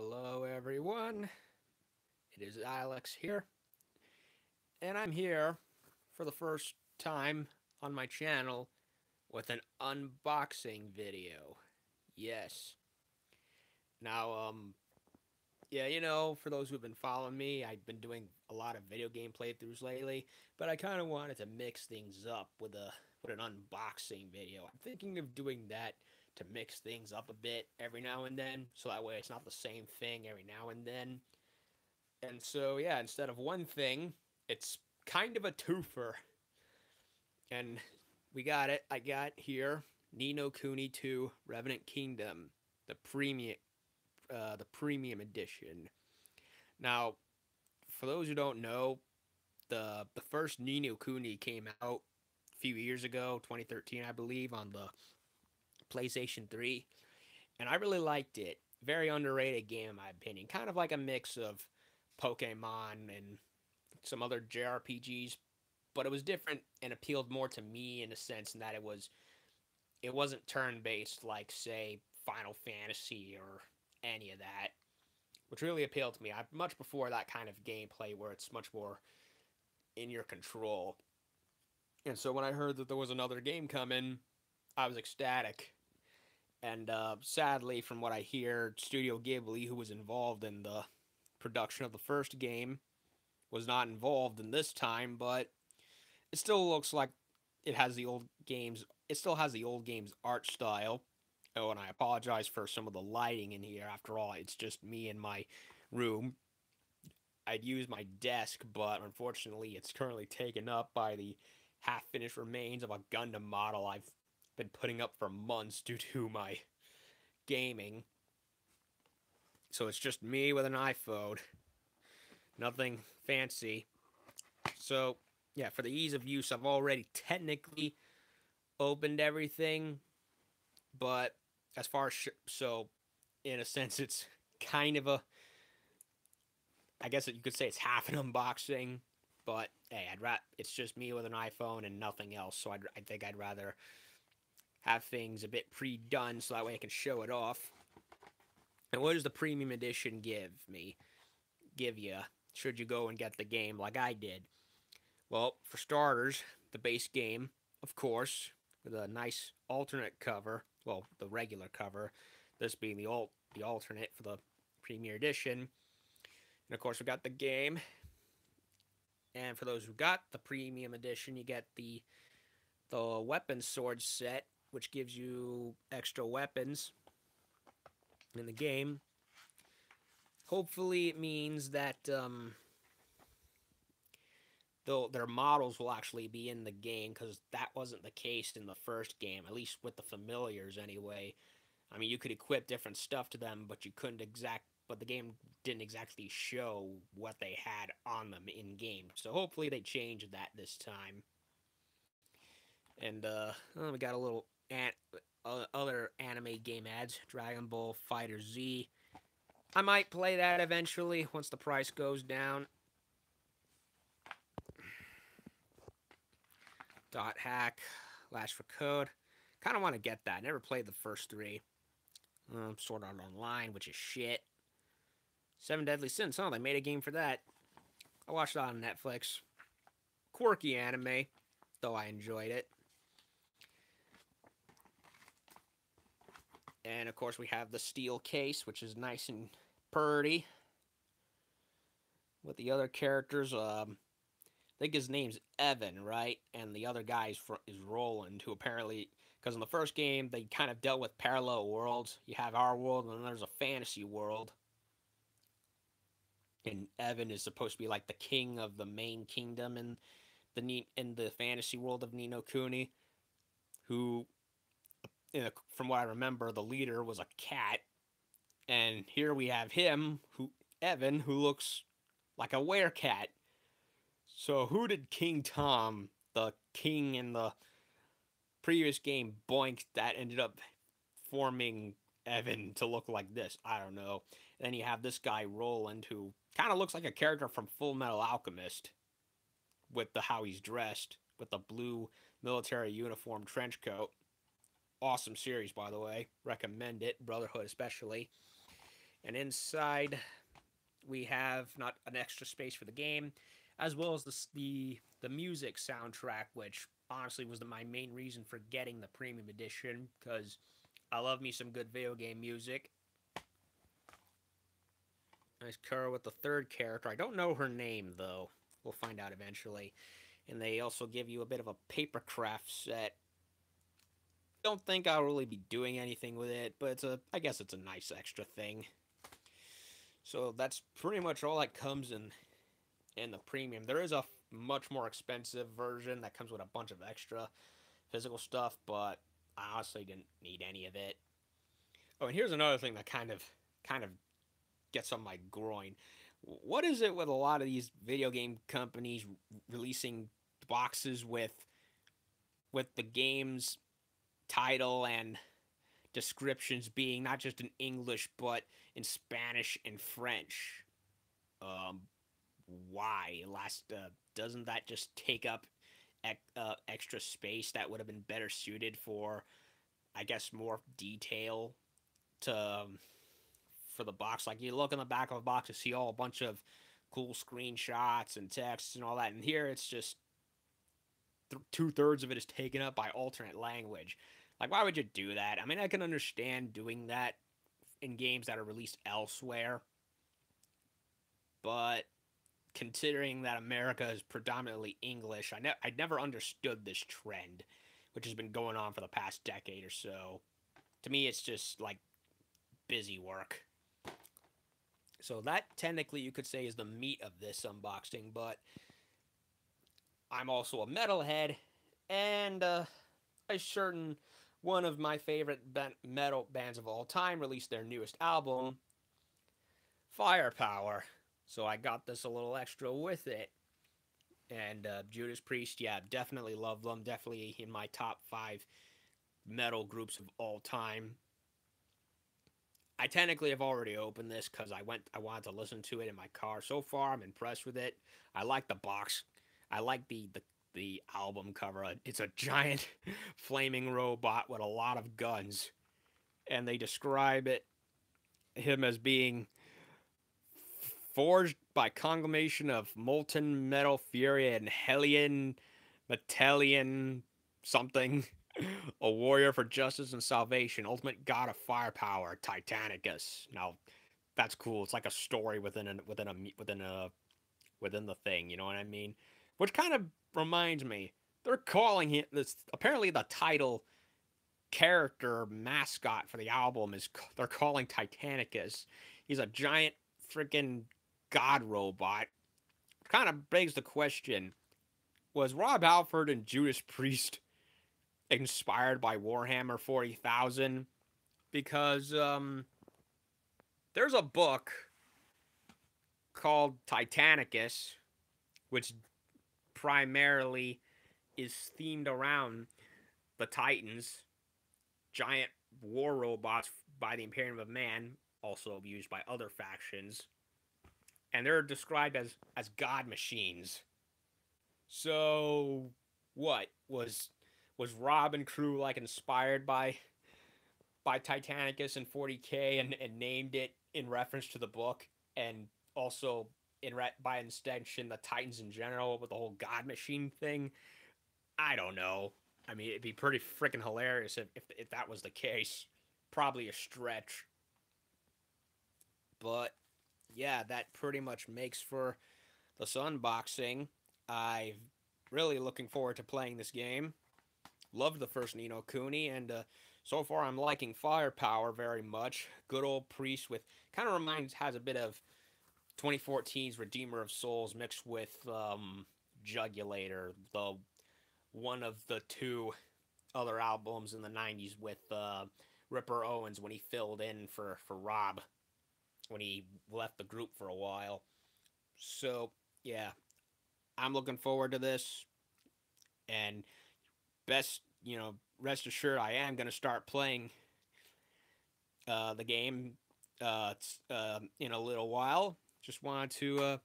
Hello, everyone. It is Alex here, and I'm here for the first time on my channel with an unboxing video. Yes. Now, yeah, for those who've been following me, I've been doing a lot of video game playthroughs lately, but I kind of wanted to mix things up with an unboxing video. I'm thinking of doing that to mix things up a bit every now and then, so that way it's not the same thing every now and then. And so, yeah, instead of one thing, it's kind of a twofer. And we got it. I got here Nino Kuni 2 Revenant Kingdom, the premium edition. Now, for those who don't know, the first Nino Kuni came out a few years ago, 2013, I believe, on the PlayStation 3, and I really liked it. Very underrated game in my opinion. Kind of like a mix of Pokemon and some other JRPGs, but it was different and appealed more to me in a sense in that it wasn't turn based like say Final Fantasy or any of that, which really appealed to me. I much prefer that kind of gameplay where it's much more in your control. And so when I heard that there was another game coming, I was ecstatic. And sadly, from what I hear, Studio Ghibli, who was involved in the production of the first game, was not involved in this time, but it still looks like it has the old games. It still has the old game's art style. Oh, and I apologize for some of the lighting in here. After all, it's just me in my room. I'd use my desk, but unfortunately, it's currently taken up by the half-finished remains of a Gundam model I've been putting up for months due to my gaming. So it's just me with an iPhone. Nothing fancy. So, yeah, for the ease of use, I've already technically opened everything, but as far as so in a sense it's kind of a I guess you could say it's half an unboxing, but hey, it's just me with an iPhone and nothing else, so I think I'd rather have things a bit pre-done so that way I can show it off. And what does the premium edition give you should you go and get the game like I did? Well, for starters, the base game, of course, with a nice alternate cover. Well, the regular cover, this being the alternate for the Premier Edition. And of course, we got the game. And for those who got the Premium Edition, you get the weapon sword set, which gives you extra weapons in the game. Hopefully, it means that their models will actually be in the game, because that wasn't the case in the first game, at least with the familiars anyway. I mean, you could equip different stuff to them, but but the game didn't exactly show what they had on them in game. So hopefully they changed that this time. And we got a little other anime game ads. Dragon Ball Fighter Z. I might play that eventually once the price goes down. Dot hack, Last for Code. Kind of want to get that. Never played the first three. Sword Art Online, which is shit. Seven Deadly Sins. Oh, they made a game for that. I watched that on Netflix. Quirky anime, though I enjoyed it. And of course, we have the steel case, which is nice and purty. With the other characters, I think his name's Evan, right? And the other guy is Roland, who apparently, because in the first game, they kind of dealt with parallel worlds. You have our world, and then there's a fantasy world. And Evan is supposed to be like the king of the main kingdom in the fantasy world of Ni no Kuni, who, from what I remember, the leader was a cat. And here we have Evan, who looks like a werecat. So who did King Tom, the king in the previous game, boink, that ended up forming Evan to look like this? I don't know. And then you have this guy, Roland, who kind of looks like a character from Full Metal Alchemist with how he's dressed, with the blue military uniform trench coat. Awesome series, by the way. Recommend it. Brotherhood especially. And inside, we have not an extra space for the game, as well as the music soundtrack, which honestly was my main reason for getting the premium edition, because I love me some good video game music. Nice cover with the third character. I don't know her name though. We'll find out eventually. And they also give you a bit of a paper craft set. Don't think I'll really be doing anything with it, but I guess it's a nice extra thing. So that's pretty much all that comes in the premium. There is a much more expensive version that comes with a bunch of extra physical stuff, but I honestly didn't need any of it. Oh, and here's another thing that kind of gets on my groin. What is it with a lot of these video game companies releasing boxes with the game's title and descriptions being not just in English but in Spanish and French? Um, why? Doesn't that just take up extra space that would have been better suited for, I guess, more detail to for the box? Like you look in the back of a box to see all a bunch of cool screenshots and texts and all that, and here it's just 2/3 of it is taken up by alternate language. Like, why would you do that? I mean, I can understand doing that in games that are released elsewhere, but considering that America is predominantly English, I never understood this trend, which has been going on for the past decade or so. To me, it's just like busy work. So that technically you could say is the meat of this unboxing, but I'm also a metalhead, and a certain one of my favorite metal bands of all time released their newest album, Firepower. So I got this a little extra with it. And Judas Priest, yeah, definitely love them. Definitely in my top 5 metal groups of all time. I technically have already opened this because I wanted to listen to it in my car. So far, I'm impressed with it. I like the box. I like the album cover. It's a giant flaming robot with a lot of guns, and they describe him as being forged by conglomeration of molten metal fury and Hellion Metallian something. A warrior for justice and salvation, ultimate god of firepower, Titanicus. Now, that's cool. It's like a story within the thing. You know what I mean? Which kind of reminds me, they're calling him this. Apparently, the title character mascot for the album is they're calling Titanicus. He's a giant freaking god robot. Kind of begs the question: was Rob Halford and Judas Priest inspired by Warhammer 40,000? Because there's a book called Titanicus, which primarily is themed around the Titans, giant war robots by the Imperium of Man, also used by other factions, and they're described as god machines. So, what was Rob and crew like inspired by Titanicus and 40K and named it in reference to the book, and also by extension the Titans in general with the whole God Machine thing? I don't know. I mean, it'd be pretty freaking hilarious if that was the case. Probably a stretch. But yeah, that pretty much makes for this unboxing. I'm really looking forward to playing this game. Loved the first Ni no Kuni, and so far I'm liking Firepower very much. Good old Priest with kind of has a bit of 2014's Redeemer of Souls mixed with Jugulator, the one of the 2 other albums in the 90s with Ripper Owens when he filled in for Rob when he left the group for a while. So yeah, I'm looking forward to this, and rest assured I am going to start playing the game in a little while. Just wanted to